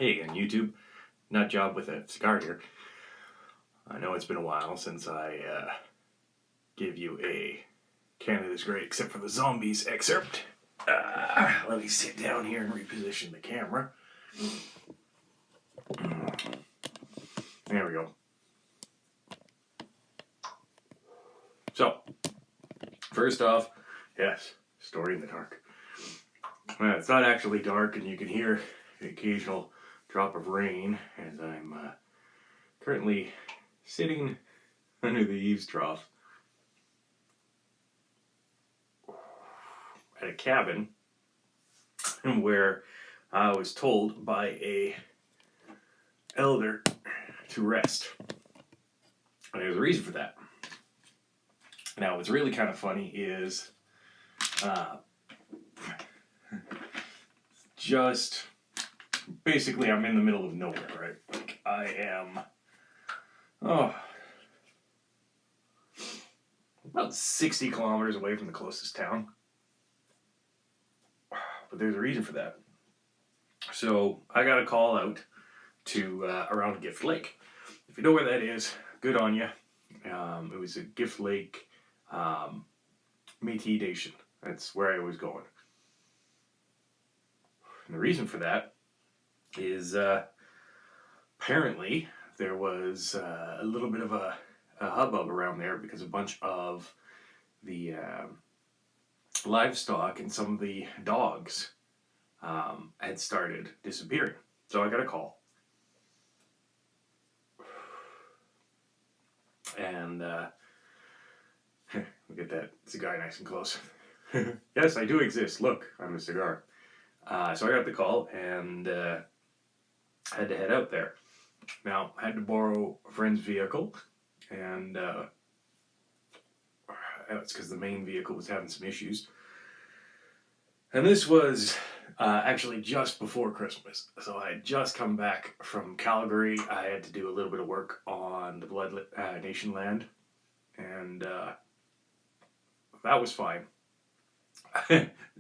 Hey again, YouTube. Nut job with a cigar here. I know it's been a while since I gave you a Canada's Great Except for the Zombies excerpt. Let me sit down here and reposition the camera. There we go. So, first off, yes, story in the dark. It's not actually dark, and you can hear the occasional drop of rain as I'm currently sitting under the eaves trough at a cabin where I was told by a elder to rest. And there's a reason for that. Now, what's really kind of funny is just basically I'm in the middle of nowhere, right? Like I am about 60 kilometers away from the closest town. But there's a reason for that. So I got a call out to around Gift Lake. If you know where that is, good on you. It was a Gift Lake Métis Nation. That's where I was going. And the reason for that is apparently there was a little bit of a hubbub around there because a bunch of the livestock and some of the dogs had started disappearing. So I got a call. And we'll get that cigar nice and close. Yes, I do exist. Look, I'm a cigar. So I got the call and had to head out there. Now, I had to borrow a friend's vehicle, and it's because the main vehicle was having some issues. And this was actually just before Christmas. So I had just come back from Calgary. I had to do a little bit of work on the Blood Nation land, and that was fine.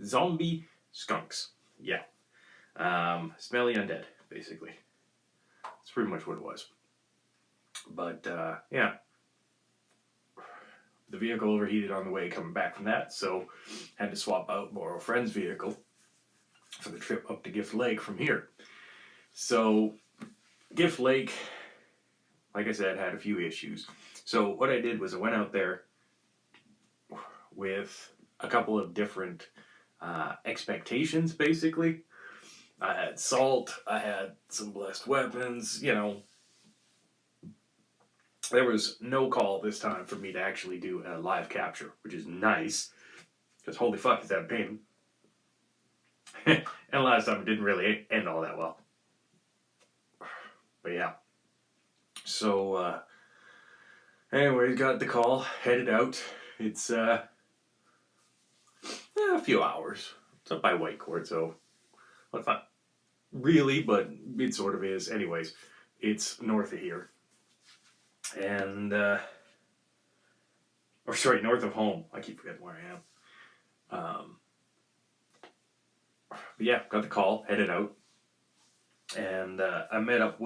Zombie skunks. Yeah. Smelly undead, basically. That's pretty much what it was. But, yeah. The vehicle overheated on the way coming back from that, so had to swap out, borrow a friend's vehicle for the trip up to Gift Lake from here. So, Gift Lake, like I said, had a few issues. So, what I did was I went out there with a couple of different expectations, basically. I had salt, I had some blessed weapons, you know. There was no call this time for me to actually do a live capture, which is nice, because holy fuck, is that a pain. And last time it didn't really end all that well. But yeah. So, anyways, got the call, headed out. It's a few hours. It's up by Whitecourt, so well, it's not really, but it sort of is. Anyways, it's north of here. And, north of home. I keep forgetting where I am. But yeah, got the call, headed out. And I met up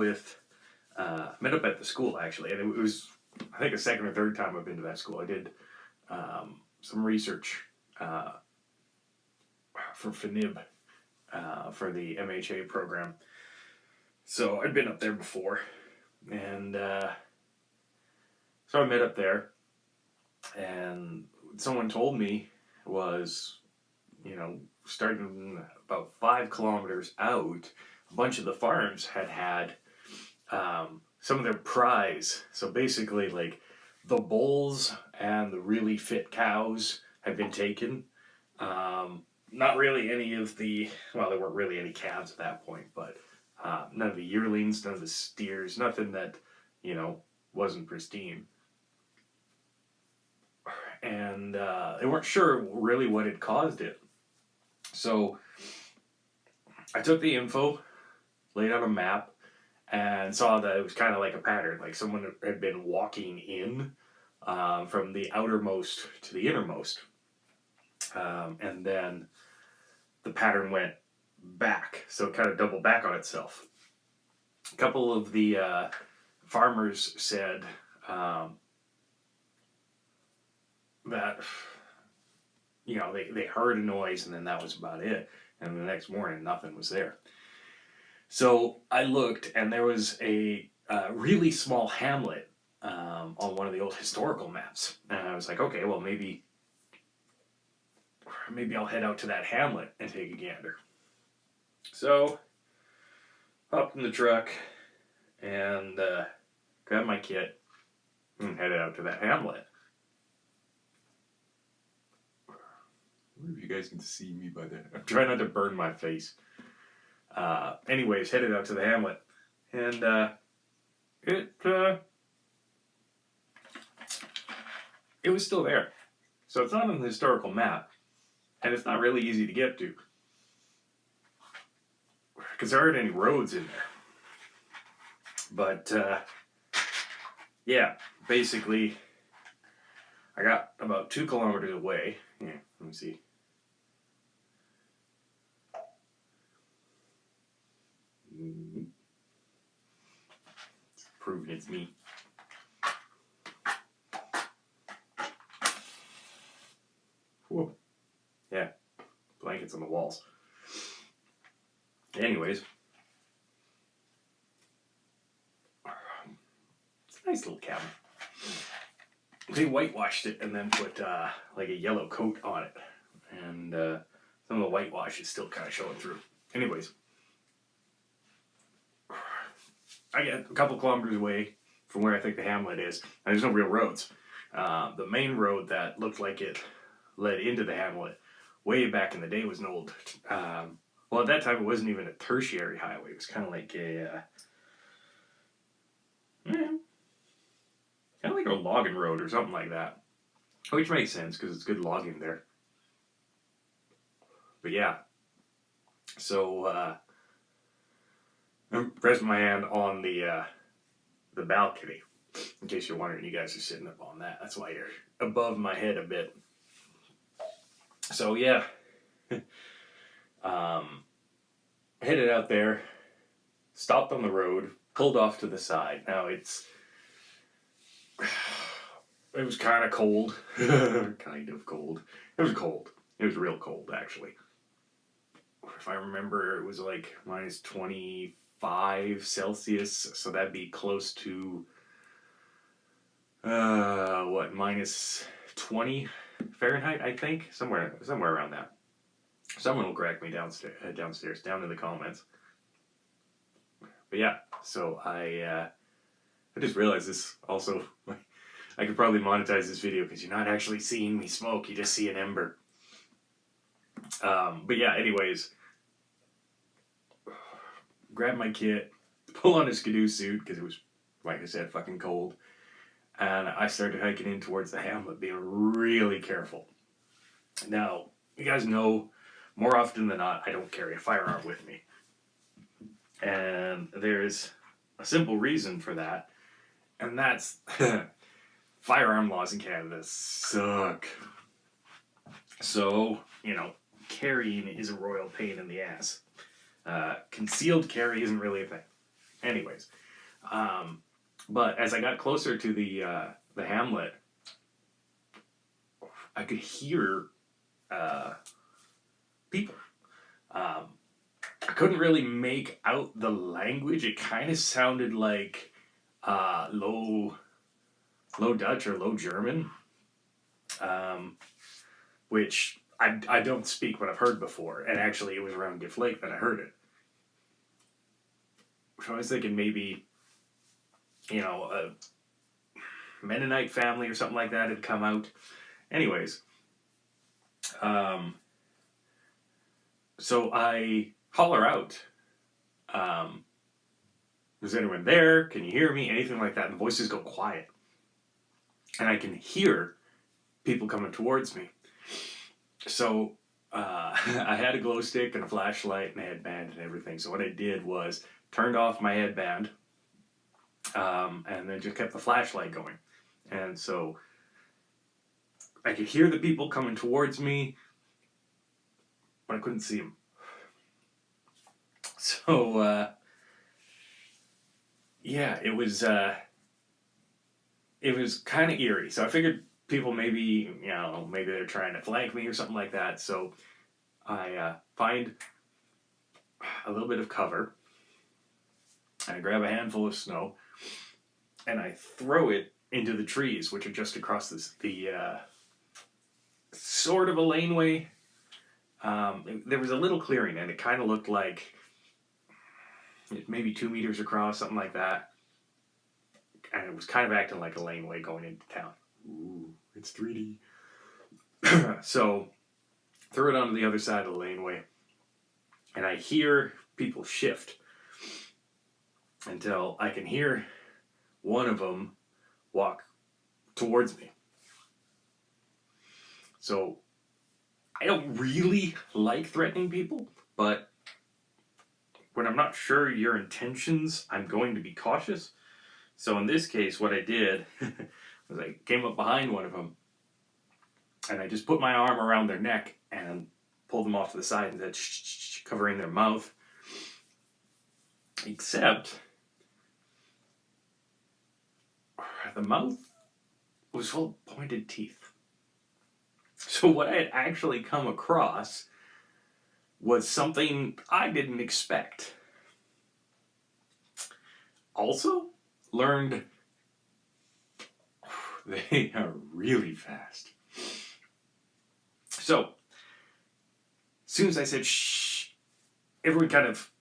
at the school, actually. And it was, I think, the second or third time I've been to that school. I did some research for FNIB for the MHA program. So I'd been up there before. And so I met up there. And someone told me was, starting about 5 kilometers out, a bunch of the farms had some of their prize. So basically, like, the bulls and the really fit cows had been taken. Not really any of the, well, there weren't really any calves at that point, but none of the yearlings, none of the steers, nothing that, wasn't pristine. And they weren't sure really what had caused it. So I took the info, laid out a map, and saw that it was kind of like a pattern, like someone had been walking in from the outermost to the innermost. And then the pattern went back, so it kind of doubled back on itself. a couple of the farmers said that, you know, they heard a noise and then that was about it. And the next morning, nothing was there. So I looked, and there was a really small hamlet on one of the old historical maps. And I was like, okay, well, maybe I'll head out to that hamlet and take a gander. So, hopped in the truck and grabbed my kit and headed out to that hamlet. I wonder if you guys can see me by then. I'm trying not to burn my face. Anyways, headed out to the hamlet. And it was still there. So it's not on the historical map. And it's not really easy to get to. Because there aren't any roads in there. But, yeah, basically, I got about 2 kilometers away. Yeah, let me see. It's proving it's me. Whoa. Yeah, blankets on the walls. Anyways, it's a nice little cabin. They whitewashed it and then put like a yellow coat on it. And some of the whitewash is still kind of showing through. Anyways, I get a couple kilometers away from where I think the hamlet is, and there's no real roads. The main road that looked like it led into the hamlet way back in the day was an old, well, at that time it wasn't even a tertiary highway. It was kind of like a, kind of like a logging road or something like that. Which makes sense because it's good logging there. But yeah, so I'm resting my hand on the balcony. In case you're wondering, you guys are sitting up on that. That's why you're above my head a bit. So yeah, headed out there, stopped on the road, pulled off to the side. Now it was kind of cold, kind of cold. It was cold. It was real cold, actually. If I remember, it was like minus 25 Celsius, so that'd be close to, minus 20 Fahrenheit, I think? Somewhere around that. Someone will correct me downstairs, down in the comments. But yeah, so I just realized this also, I could probably monetize this video because you're not actually seeing me smoke, you just see an ember. But yeah, anyways, grab my kit, pull on a skidoo suit because it was, like I said, fucking cold. And I started hiking in towards the hamlet, being really careful. Now, you guys know, more often than not, I don't carry a firearm with me. And there's a simple reason for that, and that's firearm laws in Canada suck. So, you know, carrying is a royal pain in the ass. Concealed carry isn't really a thing. Anyways, but as I got closer to the hamlet, I could hear people. I couldn't really make out the language. It kind of sounded like low Dutch or low German, which I don't speak, but I've heard before. And actually, it was around Gift Lake that I heard it. So I was thinking maybe, you know, a Mennonite family or something like that had come out. Anyways, so I holler out, is anyone there? Can you hear me? Anything like that. And the voices go quiet. And I can hear people coming towards me. So I had a glow stick and a flashlight and a headband and everything. So what I did was turned off my headband and then just kept the flashlight going. And so I could hear the people coming towards me, but I couldn't see them. So yeah, it was kind of eerie. So I figured people maybe, you know, maybe they're trying to flank me or something like that. So I find a little bit of cover, and I grab a handful of snow, and I throw it into the trees, which are just across the sort of a laneway. There was a little clearing, and it kind of looked like maybe 2 meters across, something like that. And it was kind of acting like a laneway going into town. Ooh, it's 3D. So, throw it onto the other side of the laneway, and I hear people shift until I can hear one of them walk towards me. So, I don't really like threatening people, but when I'm not sure your intentions, I'm going to be cautious. So in this case, what I did was I came up behind one of them, and I just put my arm around their neck and pulled them off to the side and said, shh, shh, shh, covering their mouth. Except the mouth was full of pointed teeth. So what I had actually come across was something I didn't expect. Also, learned they are really fast. So, as soon as I said shh, everyone kind of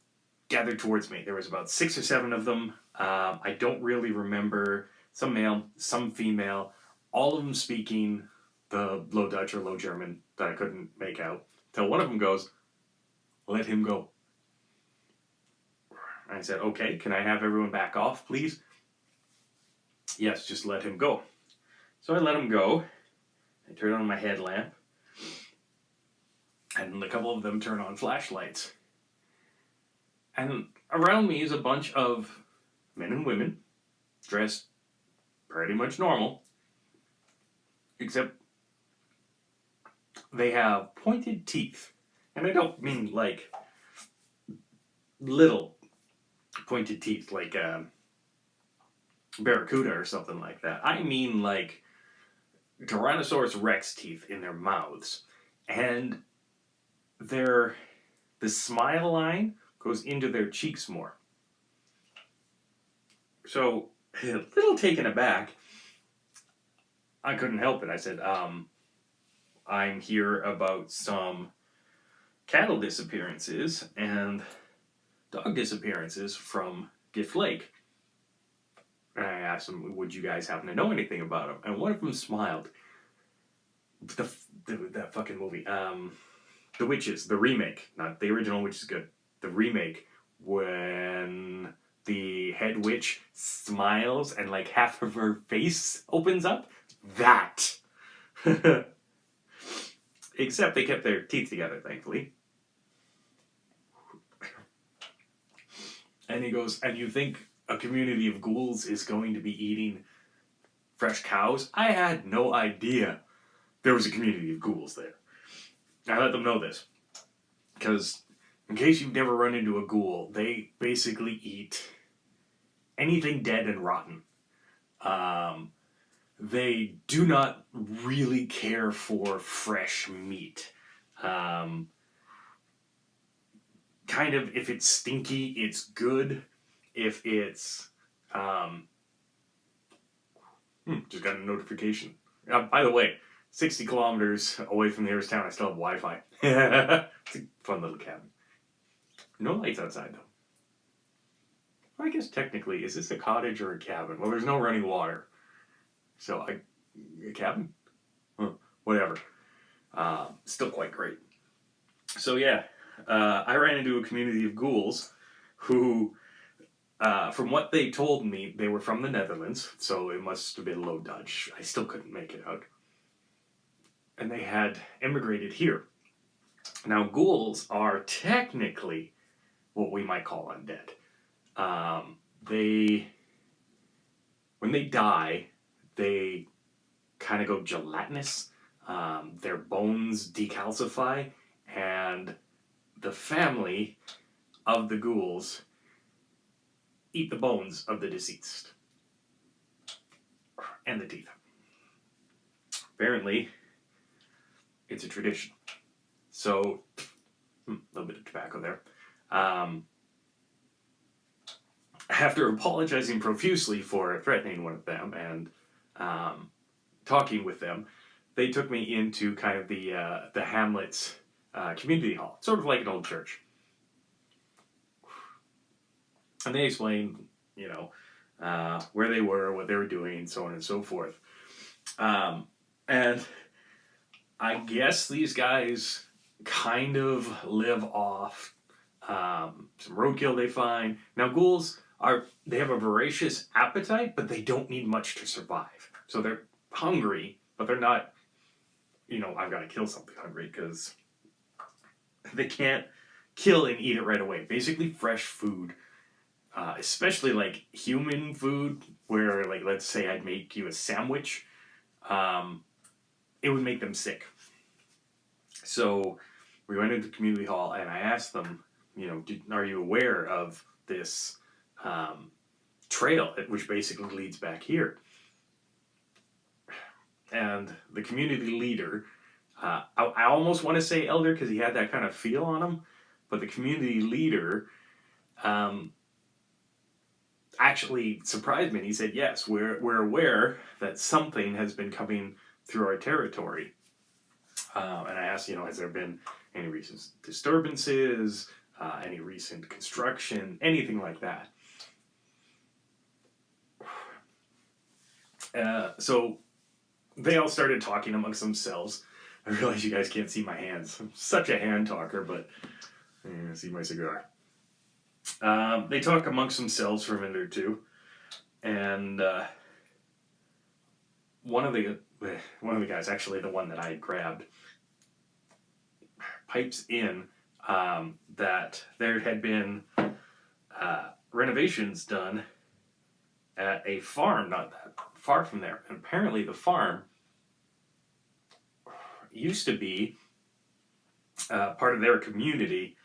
gathered towards me. There was about 6 or 7 of them. I don't really remember. Some male, some female, all of them speaking the Low Dutch or Low German that I couldn't make out. Till one of them goes, "Let him go." I said, "Okay, can I have everyone back off, please?" "Yes, just let him go." So I let him go. I turned on my headlamp, and a couple of them turn on flashlights. And around me is a bunch of men and women dressed pretty much normal, except they have pointed teeth. And I don't mean like little pointed teeth like a barracuda or something like that. I mean like Tyrannosaurus Rex teeth in their mouths. And the smile line goes into their cheeks more. So, a little taken aback, I couldn't help it. I said, I'm here about some cattle disappearances and dog disappearances from Gift Lake. And I asked them, would you guys happen to know anything about them? And one of them smiled. That fucking movie. The Witches, the remake. Not the original, which is good. The remake, when the head witch smiles and like half of her face opens up. That. Except they kept their teeth together, thankfully. And he goes, and you think a community of ghouls is going to be eating fresh cows? I had no idea there was a community of ghouls there. I let them know this. Because, in case you've never run into a ghoul, they basically eat anything dead and rotten. They do not really care for fresh meat. Kind of, if it's stinky, it's good. If it's... just got a notification. By the way, 60 kilometers away from the nearest town, I still have Wi-Fi. It's a fun little cabin. No lights outside, though. Well, I guess technically, is this a cottage or a cabin? Well, there's no running water. So, a cabin? Whatever. Still quite great. So, yeah. I ran into a community of ghouls who, from what they told me, they were from the Netherlands. So, it must have been Low Dutch. I still couldn't make it out. And they had immigrated here. Now, ghouls are technically what we might call undead. When they die, they kind of go gelatinous. Their bones decalcify, and the family of the ghouls eat the bones of the deceased and the teeth. Apparently, it's a tradition. So, a little bit of tobacco there. After apologizing profusely for threatening one of them and talking with them, they took me into kind of the hamlet's community hall, sort of like an old church. And they explained, where they were, what they were doing, so on and so forth. And I guess these guys kind of live off some roadkill they find. Now, ghouls they have a voracious appetite, but they don't need much to survive. So they're hungry, but they're not, I've got to kill something hungry, because they can't kill and eat it right away. Basically, fresh food, especially like human food, where, like, let's say I'd make you a sandwich, it would make them sick. So we went into the community hall and I asked them, are you aware of this trail, which basically leads back here? And the community leader, I almost want to say elder because he had that kind of feel on him, but the community leader actually surprised me. And he said, yes, we're aware that something has been coming through our territory. And I asked, has there been any recent disturbances, any recent construction, anything like that? So they all started talking amongst themselves. I realize you guys can't see my hands. I'm such a hand talker, but see my cigar. They talk amongst themselves for a minute or two, and one of the guys, actually the one that I had grabbed, pipes in that there had been renovations done at a farm not that far from there. And apparently the farm used to be part of their community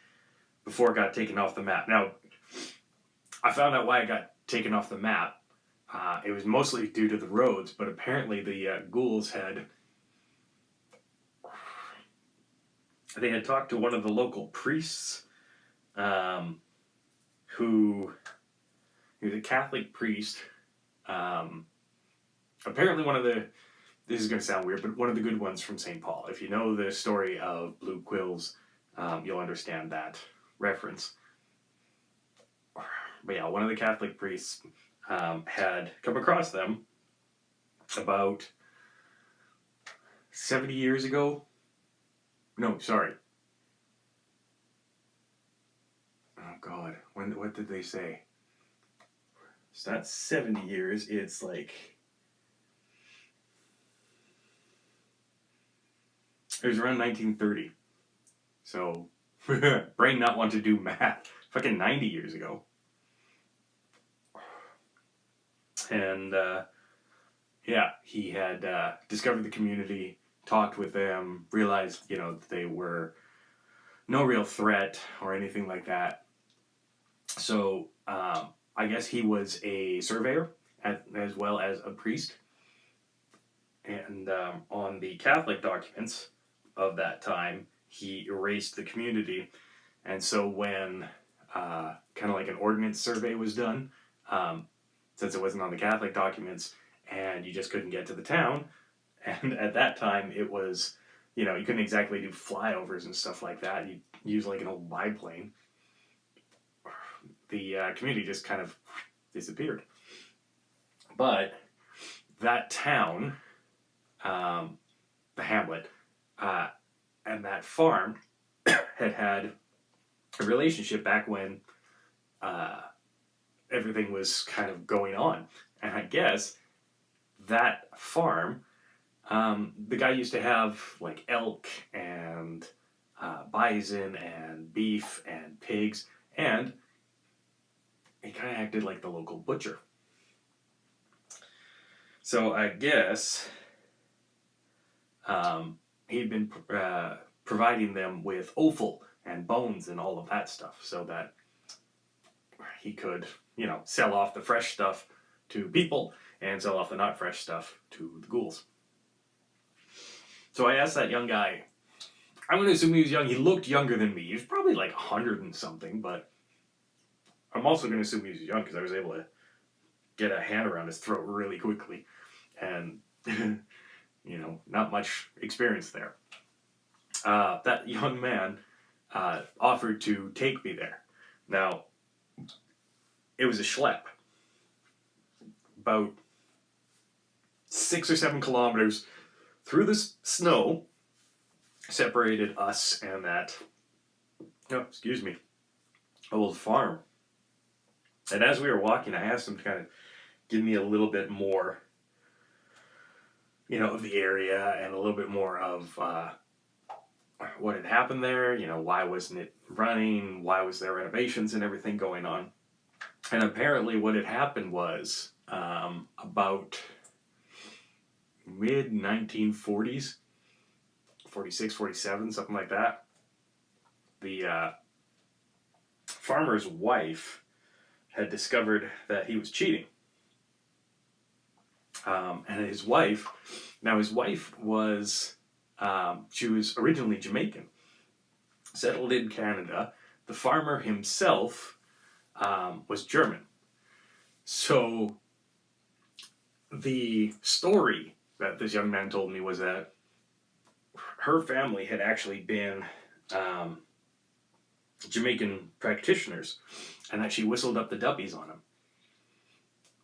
before it got taken off the map. Now, I found out why it got taken off the map. It was mostly due to the roads, but apparently the ghouls had talked to one of the local priests, who he was a Catholic priest. Apparently this is going to sound weird, but one of the good ones from St. Paul. If you know the story of blue quills, you'll understand that reference. But yeah, one of the Catholic priests had come across them about 70 years ago. No, sorry. Oh God, what did they say? It's not 70 years, it's like... It was around 1930. So, brain not want to do math. Fucking 90 years ago. And, he had discovered the community, talked with them, realized, they were no real threat or anything like that. So, I guess he was a surveyor as well as a priest. And on the Catholic documents of that time, he erased the community. And so when kind of like an ordnance survey was done, since it wasn't on the Catholic documents and you just couldn't get to the town, and at that time it was, you couldn't exactly do flyovers and stuff like that. You'd use like an old biplane. The community just kind of disappeared. But that town, the hamlet, and that farm had a relationship back when everything was kind of going on. And I guess that farm, the guy used to have like elk and bison and beef and pigs, and he kind of acted like the local butcher. So I guess he'd been providing them with offal and bones and all of that stuff, so that he could, sell off the fresh stuff to people and sell off the not fresh stuff to the ghouls. So I asked that young guy, I'm going to assume he was young. He looked younger than me. He was probably like 100 and something, but I'm also going to assume he was young because I was able to get a hand around his throat really quickly. And, not much experience there. That young man offered to take me there. Now, it was a schlep. About 6 or 7 kilometers through the snow separated us and that, old farm. And as we were walking, I asked him to kind of give me a little bit more, of the area and a little bit more of what had happened there. Why wasn't it running? Why was there renovations and everything going on? And apparently what had happened was about mid-1940s, 46, 47, something like that, the farmer's wife had discovered that he was cheating. And his wife was, she was originally Jamaican, settled in Canada. The farmer himself was German. So the story that this young man told me was that her family had actually been Jamaican practitioners, and that she whistled up the duppies on him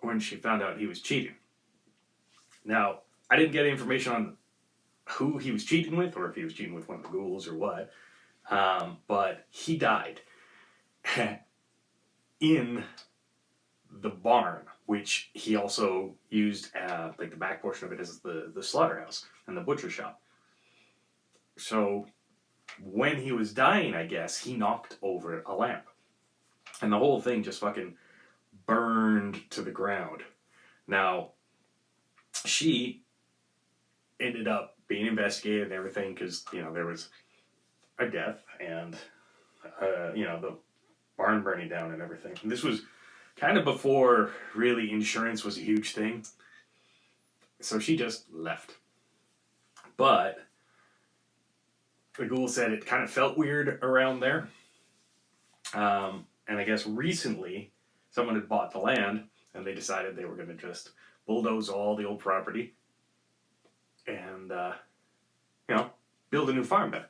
when she found out he was cheating. Now, I didn't get information on who he was cheating with, or if he was cheating with one of the ghouls or what, but he died in the barn, which he also used, like the back portion of it as the slaughterhouse and the butcher shop. So when he was dying, I guess, he knocked over a lamp. And the whole thing just fucking burned to the ground. Now, she ended up being investigated and everything because, there was a death and, the barn burning down and everything. And this was kind of before really insurance was a huge thing. So she just left. But the ghoul said it kind of felt weird around there. And I guess recently someone had bought the land and they decided they were going to just bulldoze all the old property and, build a new farm there.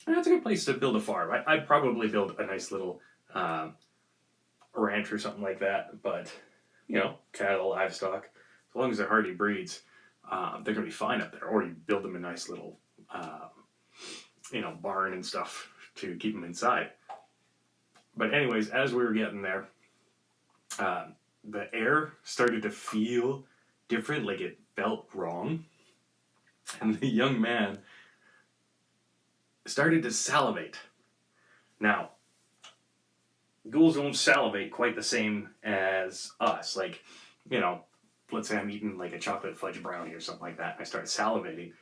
And that's a good place to build a farm. I'd probably build a nice little ranch or something like that. But, cattle, livestock, as long as they're hardy breeds, they're going to be fine up there. Or you build them a nice little, barn and stuff to keep them inside. But anyways, as we were getting there, the air started to feel different, like it felt wrong. And the young man started to salivate. Now, ghouls don't salivate quite the same as us. Like, let's say I'm eating like a chocolate fudge brownie or something like that, and I start salivating.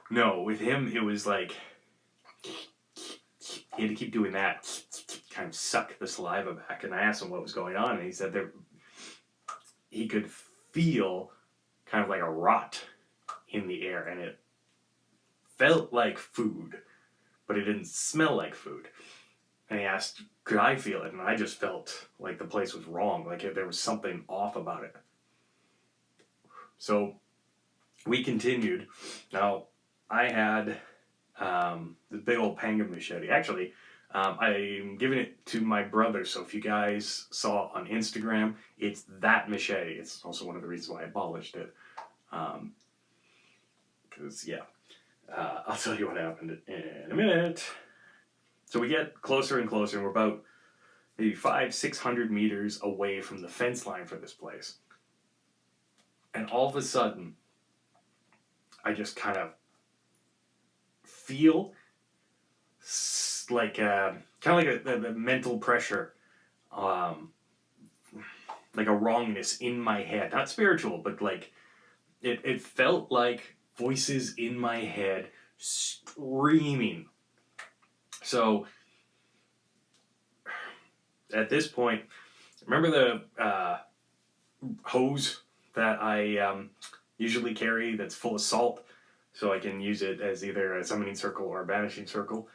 No, with him, it was like, he had to keep doing that, kind of suck the saliva back. And I asked him what was going on, and he said he could feel kind of like a rot in the air, and it felt like food, but it didn't smell like food. And he asked, could I feel it? And I just felt like the place was wrong, like there was something off about it. So we continued. Now, I had the big old panga machete. Actually, I'm giving it to my brother, so if you guys saw on Instagram, it's that machete. It's also one of the reasons why I abolished it. Because, I'll tell you what happened in a minute. So we get closer and closer, and we're about maybe 500-600 meters away from the fence line for this place. And all of a sudden, I just kind of feel like kind of like a mental pressure, like a wrongness in my head. Not spiritual, but like it felt like voices in my head screaming. So at this point, remember the hose that I usually carry that's full of salt, so I can use it as either a summoning circle or a banishing circle?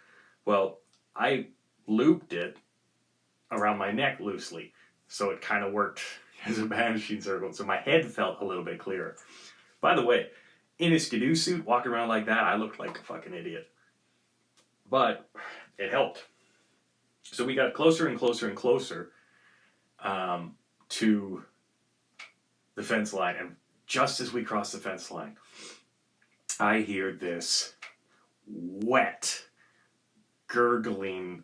Well, I looped it around my neck loosely, so it kind of worked as a banishing circle, so my head felt a little bit clearer. By the way, in a skidoo suit, walking around like that, I looked like a fucking idiot. But it helped. So we got closer and closer and closer to the fence line, and just as we crossed the fence line, I hear this wet, gurgling,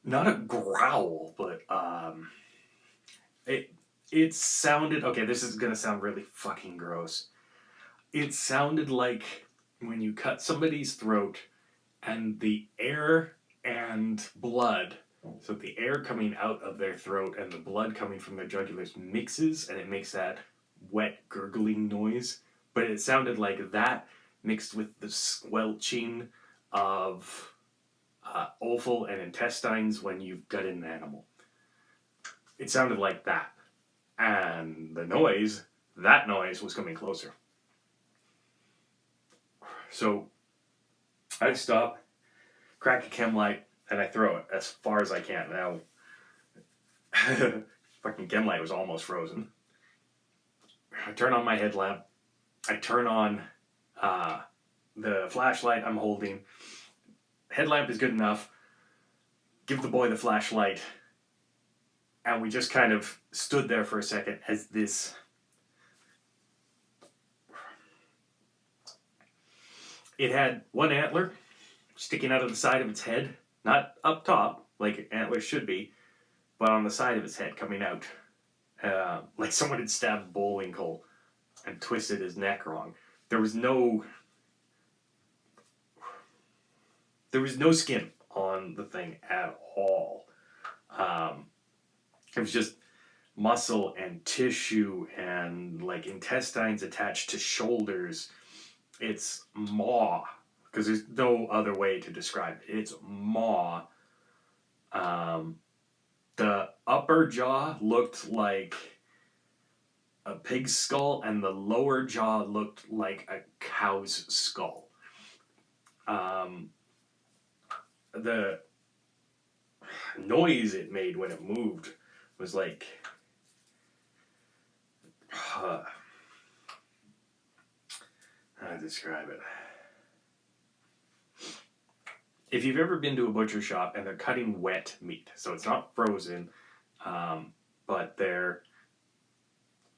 not a growl, but it sounded, okay, this is gonna sound really fucking gross. It sounded like when you cut somebody's throat and the air and blood, so the air coming out of their throat and the blood coming from their jugulars mixes, and it makes that wet gurgling noise. But it sounded like that mixed with the squelching of offal and intestines when you've gutted an animal. It sounded like that. And the noise, that noise was coming closer. So I stop, crack a chem light, and I throw it as far as I can. Now, fucking chem light was almost frozen. I turn on my headlamp. I turn on the flashlight I'm holding. Headlamp is good enough. Give the boy the flashlight. And we just kind of stood there for a second as this... It had one antler sticking out of the side of its head. Not up top, like antlers should be, but on the side of its head coming out. Like someone had stabbed Bullwinkle and twisted his neck wrong. There was no skin on the thing at all. It was just muscle and tissue and like intestines attached to shoulders. It's maw, because there's no other way to describe it. It's maw. The upper jaw looked like a pig's skull, and the lower jaw looked like a cow's skull. The noise it made when it moved was like... how to describe it? If you've ever been to a butcher shop and they're cutting wet meat, so it's not frozen, but they're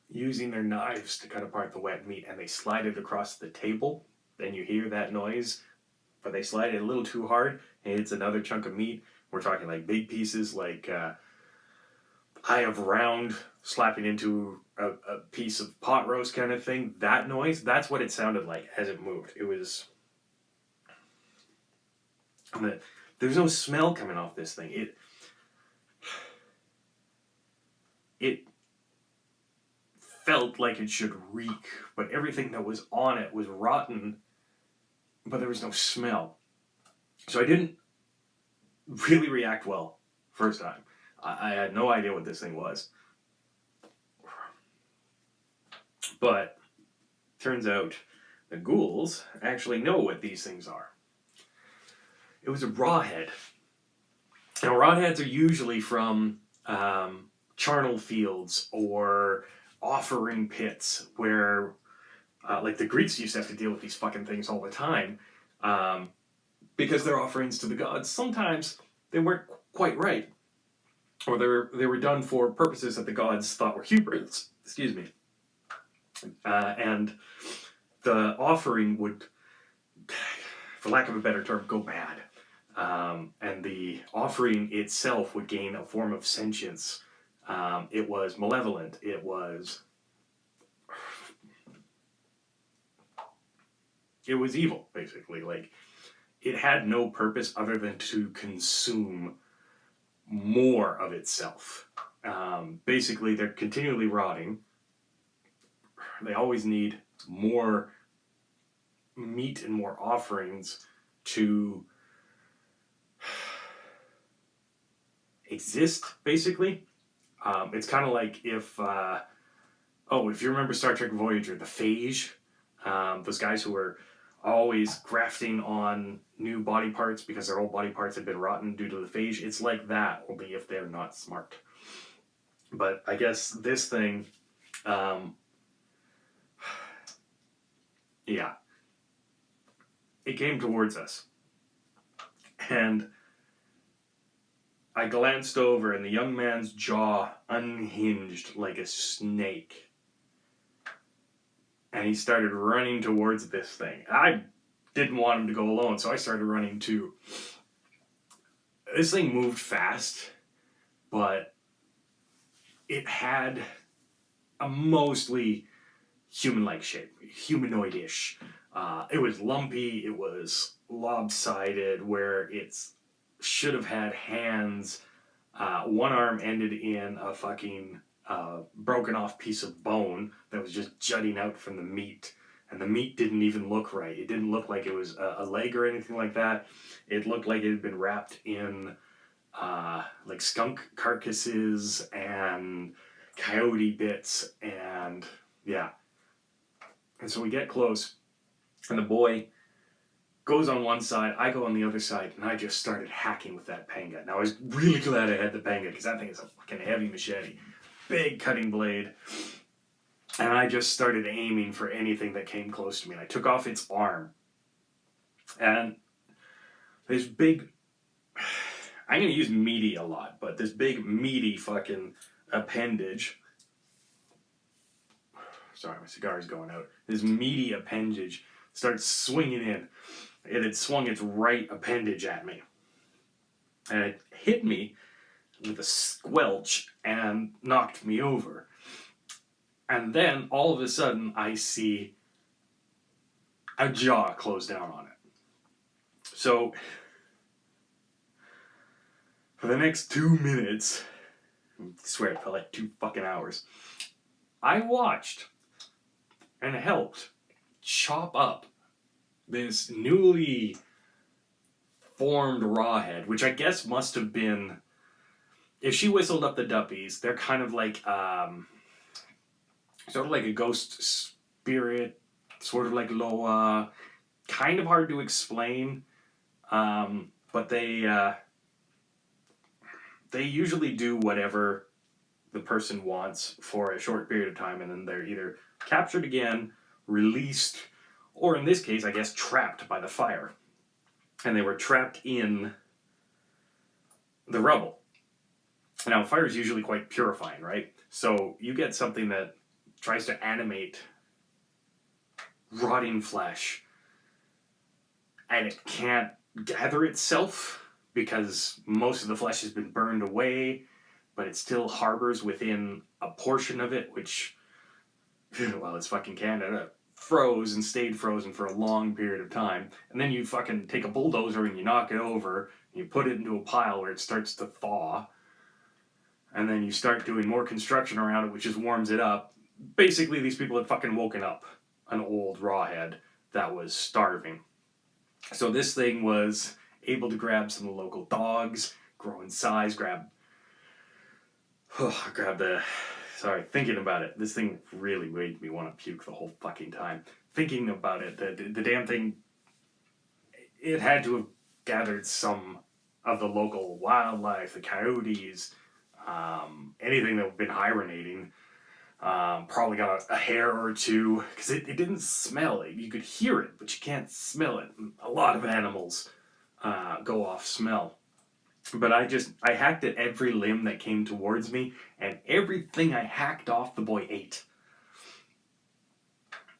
using their knives to cut apart the wet meat and they slide it across the table, then you hear that noise, but they slide it a little too hard and it's another chunk of meat. We're talking like big pieces, like eye of round slapping into a piece of pot roast kind of thing. That noise, that's what it sounded like as it moved. It was... There's no smell coming off this thing. It felt like it should reek, but everything that was on it was rotten, but there was no smell. So I didn't really react well first time. I had no idea what this thing was. But turns out the ghouls actually know what these things are. It was a rawhead. Now, rawheads are usually from charnel fields or offering pits where, like the Greeks used to have to deal with these fucking things all the time because they're offerings to the gods. Sometimes they weren't quite right, or they were done for purposes that the gods thought were hubris. Excuse me. And the offering would, for lack of a better term, go bad. And the offering itself would gain a form of sentience. It was malevolent. It was evil, basically. Like, it had no purpose other than to consume more of itself. Basically, they're continually rotting. They always need more meat and more offerings to exist, basically. It's kind of like if you remember Star Trek Voyager, the phage, those guys who were always grafting on new body parts because their old body parts had been rotten due to the phage. It's like that, only if they're not smart. But I guess this thing, yeah, it came towards us. And I glanced over, and the young man's jaw unhinged like a snake. And he started running towards this thing. I didn't want him to go alone, so I started running too. This thing moved fast, but it had a mostly human-like shape, humanoid-ish. It was lumpy, it was lopsided, where it should have had hands. One arm ended in a fucking broken off piece of bone that was just jutting out from the meat. And the meat didn't even look right. It didn't look like it was a leg or anything like that. It looked like it had been wrapped in like skunk carcasses and coyote bits, and yeah. And so we get close, and the boy goes on one side, I go on the other side, and I just started hacking with that panga. Now, I was really glad I had the panga, because that thing is a fucking heavy machete. Big cutting blade. And I just started aiming for anything that came close to me. And I took off its arm. And this big... I'm going to use meaty a lot, but this big meaty fucking appendage... Sorry, my cigar is going out. This meaty appendage starts swinging in. It had swung its right appendage at me. And it hit me with a squelch and knocked me over. And then, all of a sudden, I see a jaw close down on it. So, for the next 2 minutes, I swear it felt like 2 fucking hours, I watched and helped chop up this newly formed rawhead, which I guess must have been, if she whistled up the duppies, they're kind of like, sort of like a ghost spirit, sort of like Loa, kind of hard to explain, but they usually do whatever the person wants for a short period of time, and then they're either captured again, released, or in this case, I guess, trapped by the fire. And they were trapped in the rubble. Now, fire is usually quite purifying, right? So you get something that tries to animate rotting flesh, and it can't gather itself because most of the flesh has been burned away, but it still harbors within a portion of it, which, well, it's fucking Canada, froze and stayed frozen for a long period of time. And then you fucking take a bulldozer and you knock it over, and you put it into a pile where it starts to thaw, and then you start doing more construction around it, which just warms it up. Basically, these people had fucking woken up an old rawhead that was starving. So this thing was able to grab some of the local dogs, grow in size, thinking about it, this thing really made me want to puke the whole fucking time. Thinking about it, the damn thing, it had to have gathered some of the local wildlife, the coyotes, anything that had been hibernating. Probably got a hair or two, because it didn't smell it. You could hear it, but you can't smell it. A lot of animals go off smell. But I hacked at every limb that came towards me, and everything I hacked off, the boy ate.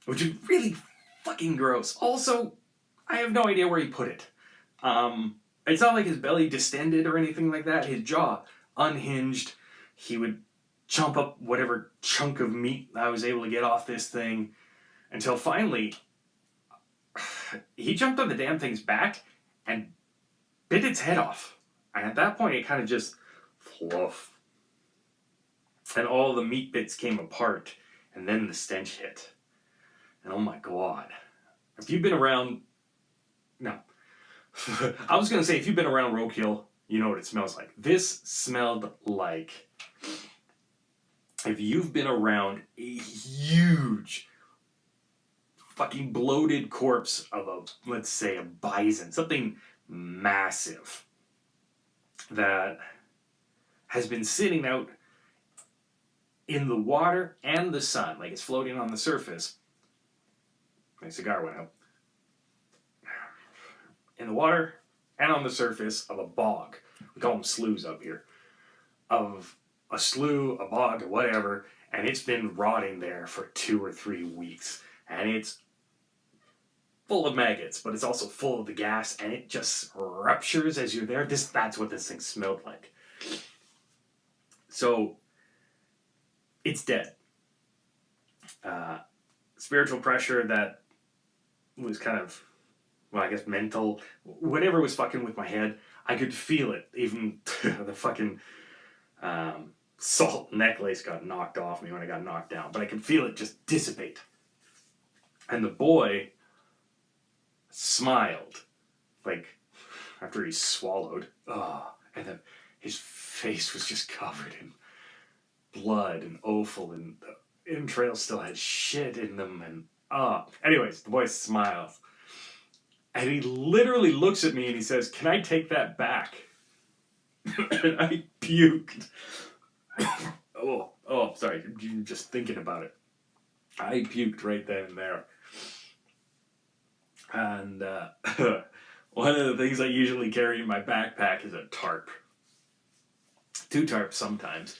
Which is really fucking gross. Also, I have no idea where he put it. It's not like his belly distended or anything like that. His jaw unhinged. He would chomp up whatever chunk of meat I was able to get off this thing, until finally he jumped on the damn thing's back and bit its head off. And at that point, it kind of just fluff. And all the meat bits came apart, and then the stench hit. And oh my god. If you've been around... No. I was going to say, if you've been around roadkill, you know what it smells like. This smelled like if you've been around a huge fucking bloated corpse of let's say, a bison, something massive that has been sitting out in the water and the sun, like it's floating on the surface. My cigar went out. In the water and on the surface of a bog. We call them sloughs up here. Of a slough, a bog, or whatever, and it's been rotting there for 2 or 3 weeks. And it's full of maggots, but it's also full of the gas, and it just ruptures as you're there. That's what this thing smelled like. So, it's dead. Spiritual pressure that was kind of, well, I guess mental, whatever was fucking with my head, I could feel it. Even the fucking salt necklace got knocked off me when I got knocked down, but I could feel it just dissipate. And the boy smiled, like, after he swallowed. And then his face was just covered in blood and offal, and the entrails still had shit in them, and anyways, the boy smiles. And he literally looks at me and he says, "Can I take that back?" And I puked. Sorry, just thinking about it. I puked right then and there. And one of the things I usually carry in my backpack is a tarp. 2 tarps sometimes.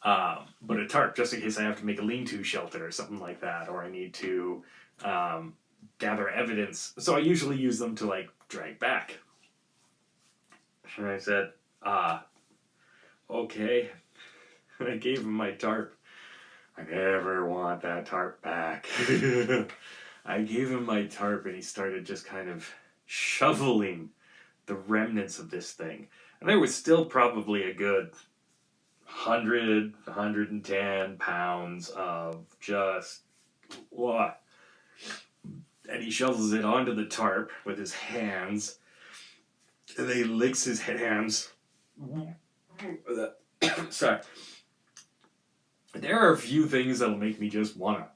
But a tarp, just in case I have to make a lean-to shelter or something like that, or I need to gather evidence. So I usually use them to, like, drag back. And I said, okay. And I gave him my tarp. I never want that tarp back. I gave him my tarp, and he started just kind of shoveling the remnants of this thing. And there was still probably a good 100, 110 pounds of just what? And he shovels it onto the tarp with his hands. And then he licks his hands. Sorry. There are a few things that'll make me just want to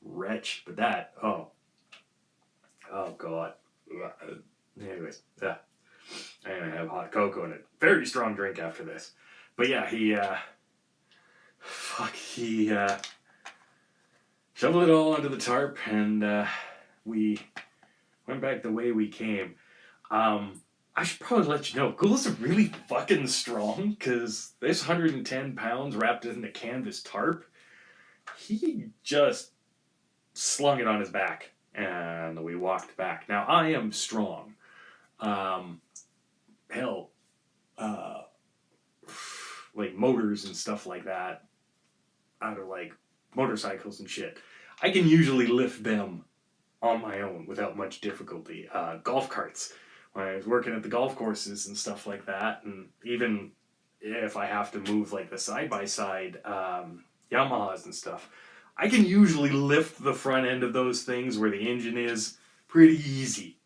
retch, but that, oh God. Anyways, I'm gonna have hot cocoa and a very strong drink after this. But yeah, he shoveled it all onto the tarp, and we went back the way we came. I should probably let you know, ghouls are really fucking strong, because this 110 pounds wrapped in a canvas tarp, he just slung it on his back, and we walked back. Now, I am strong. Like motors and stuff like that, out of like motorcycles and shit, I can usually lift them on my own without much difficulty. Golf carts, when I was working at the golf courses and stuff like that, and even if I have to move like the side-by-side Yamahas and stuff, I can usually lift the front end of those things where the engine is pretty easy.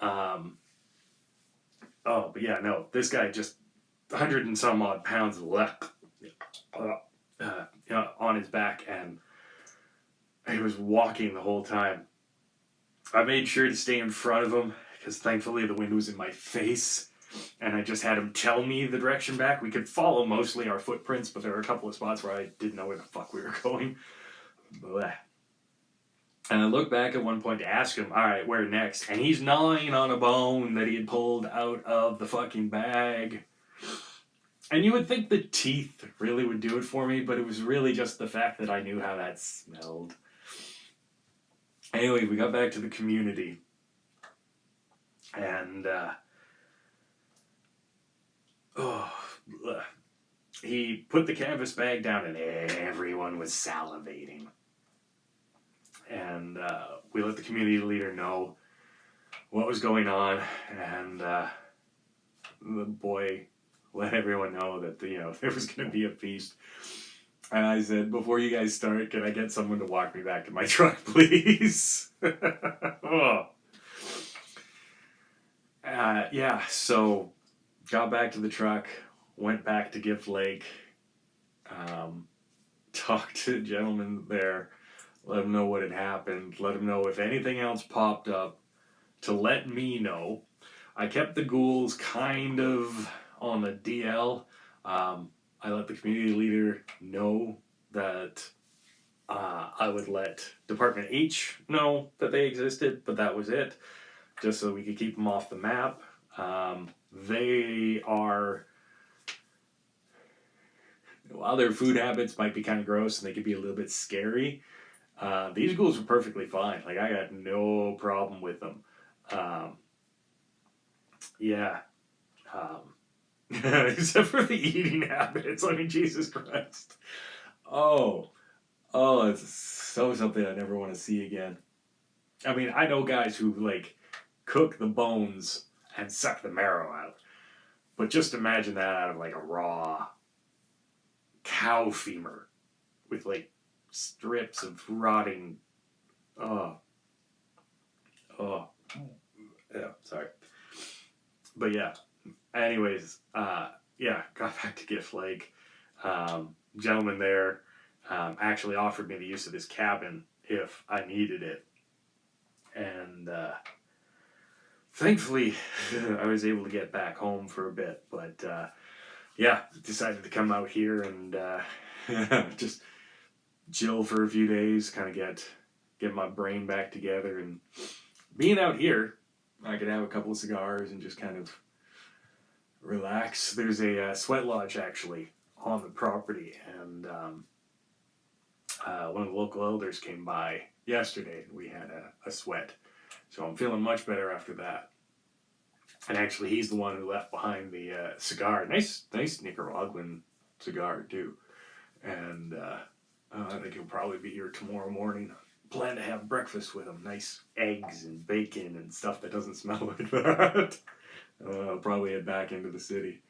But yeah, no, this guy just 100 and some odd pounds left on his back, and he was walking the whole time. I made sure to stay in front of him, because thankfully the wind was in my face, and I just had him tell me the direction back. We could follow mostly our footprints, but there were a couple of spots where I didn't know where the fuck we were going. Blech. And I looked back at one point to ask him, alright, where next? And he's gnawing on a bone that he had pulled out of the fucking bag. And you would think the teeth really would do it for me, but it was really just the fact that I knew how that smelled. Anyway, we got back to the community. And, he put the canvas bag down, and everyone was salivating. And we let the community leader know what was going on, and the boy let everyone know that there was going to be a feast. And I said, before you guys start, can I get someone to walk me back to my truck, please? So got back to the truck, went back to Gift Lake, talked to the gentleman there, let him know what had happened, let him know if anything else popped up to let me know. I kept the ghouls kind of on the DL. I let the community leader know that I would let Department H know that they existed, but that was it, just so we could keep them off the map. They are, while their food habits might be kind of gross and they could be a little bit scary, these ghouls were perfectly fine. Like, I got no problem with them. Yeah. Except for the eating habits. I mean, Jesus Christ. Oh, it's so something I never want to see again. I mean, I know guys who, like, cook the bones and suck the marrow out. But just imagine that out of, like, a raw cow femur with, like, strips of rotting. Oh. Oh. Yeah, sorry. But yeah. Anyways, yeah, got back to Gift Lake. Gentleman there actually offered me the use of his cabin if I needed it. And thankfully, I was able to get back home for a bit. But yeah, decided to come out here and just chill for a few days, kind of get my brain back together. And being out here, I could have a couple of cigars and just kind of relax. There's a sweat lodge actually on the property, and one of the local elders came by yesterday and we had a sweat. So I'm feeling much better after that. And actually, he's the one who left behind the cigar. Nice Nicaraguan cigar, too. And I think he'll probably be here tomorrow morning. Plan to have breakfast with him. Nice eggs and bacon and stuff that doesn't smell like that. I'll probably head back into the city.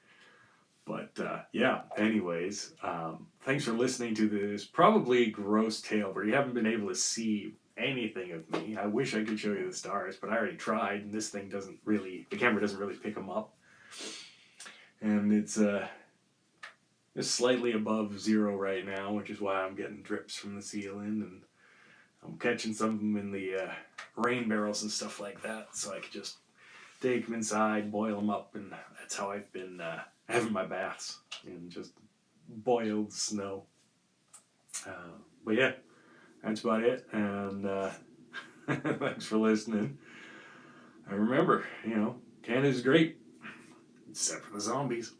But yeah, anyways, thanks for listening to this probably gross tale where you haven't been able to see anything of me. I wish I could show you the stars, but I already tried, and this thing doesn't really, the camera doesn't really pick them up. And it's just slightly above zero right now, which is why I'm getting drips from the ceiling, and I'm catching some of them in the rain barrels and stuff like that, so I could just take them inside, boil them up, and that's how I've been having my baths in just boiled snow. But yeah, that's about it, and thanks for listening. And remember, Canada's great, except for the zombies.